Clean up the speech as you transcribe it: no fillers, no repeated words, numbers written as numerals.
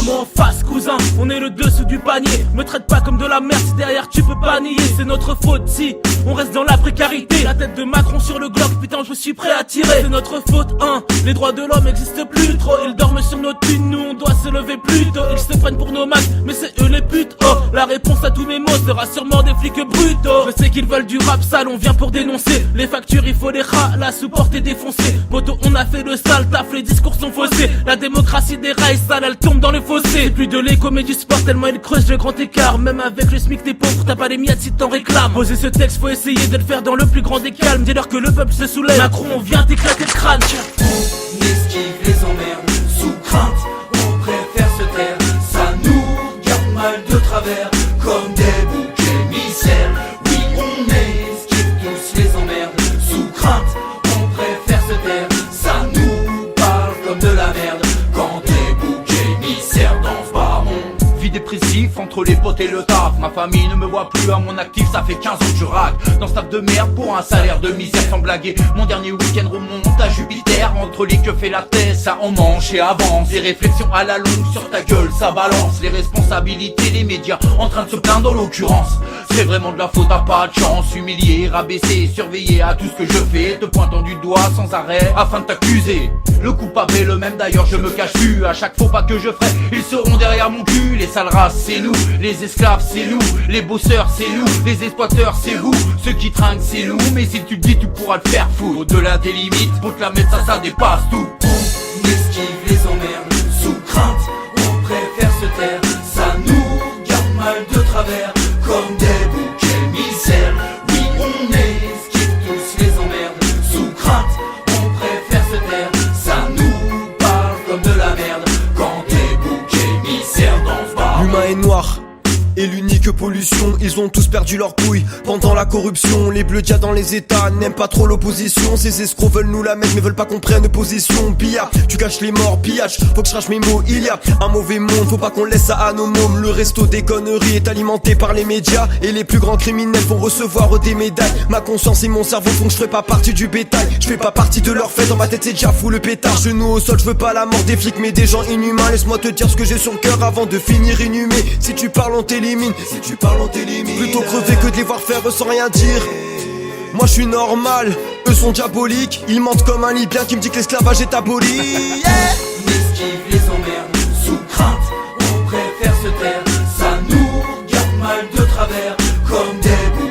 Regarde-moi en face cousin, on est le dessous du panier. Me traite pas comme de la merde si derrière tu peux pas nier. C'est notre faute si on reste dans la précarité. La tête de Macron sur le Glock, putain je suis prêt à tirer. C'est notre faute, hein, les droits de l'homme existent plus trop. Ils dorment sur nos thunes, nous on doit se lever plus tôt. Ils se prennent pour nos max, mais c'est eux les putes. Oh, la réponse à tous mes mots sera sûrement des flics brutaux. Je sais qu'ils veulent du rap sale, on vient pour dénoncer. Les factures il faut les rats, la supporter défoncer. Moto on a fait le sale taf, les discours sont faussés. La démocratie des rails sales, elle tombe dans les fossés. C'est plus de l'écho mais du sport tellement il creuse le grand écart. Même avec le SMIC t'es pauvre, t'as pas les miettes si t'en réclames. Poser ce texte faut essayer de le faire dans le plus grand des calmes. Dis-leur que le peuple se soulève, Macron on vient t'éclater le crâne. On esquive les emmerdes sous crainte, on préfère se taire. Ça nous garde mal de travers comme des boucs émissaires. Oui on esquive tous les emmerdes sous crainte, on préfère se taire. Ça nous parle comme de la merde quand des boucs émissaires dans ce bas monde. Vie dépressif entre les potes et le taf. Ma famille ne me voit plus à mon actif, ça fait 15 ans que je raque dans ce taf de merde pour un salaire de misère. Sans blaguer, mon dernier week-end remonte à Jupiter. Entre les keufs et la tête, ça en manche et avance. Les réflexions à la longue sur ta gueule, ça balance. Les responsabilités, les médias en train de se plaindre dans l'occurrence. C'est vraiment de la faute à pas de chance. Humilié, rabaissé, surveillé à tout ce que je fais, te pointant du doigt sans arrêt afin de t'accuser. Le coupable est le même d'ailleurs, je me cache plus. À chaque faux pas que je ferai, ils seront derrière mon cul. Les sales races c'est nous, les esclaves c'est nous, les bosseurs c'est nous, les exploiteurs c'est vous, ceux qui trinquent c'est nous. Mais si tu le dis tu pourras le faire fou. Au-delà des limites, pour te la mettre ça dépasse tout. On esquive les emmerdes sous crainte, on préfère se taire. Ça nous garde mal de travers comme des boucs émissaires. Oui on esquive tous les emmerdes sous crainte, on préfère se taire. Ça nous parle comme de la merde quand des boucs émissaires dans ce bar. L'humain est noir et l'unique pollution, ils ont tous perdu leur couille pendant la corruption. Les bleus dia dans les états n'aiment pas trop l'opposition. Ces escrocs veulent nous la mettre mais veulent pas qu'on prenne position. Pillard, tu caches les morts, pillage, faut que je crache mes mots. Il y a un mauvais monde, faut pas qu'on laisse ça à nos mômes. Le resto des conneries est alimenté par les médias et les plus grands criminels vont recevoir des médailles. Ma conscience et mon cerveau font que je ferai pas partie du bétail. Je fais pas partie de leur fête, dans ma tête c'est déjà fou le pétard. Genoux au sol, je veux pas la mort des flics mais des gens inhumains. Laisse-moi te dire ce que j'ai sur le cœur avant de finir inhumé. Si tu parles on t'élimine, si tu parles on t'élimine. Plutôt crever que de les voir faire sans rien dire. Moi je suis normal, eux sont diaboliques. Ils mentent comme un Libyen qui me dit que l'esclavage est aboli. Yeah. On esquive les emmerdes sous crainte, on préfère se taire. Ça nous garde mal de travers comme des boucs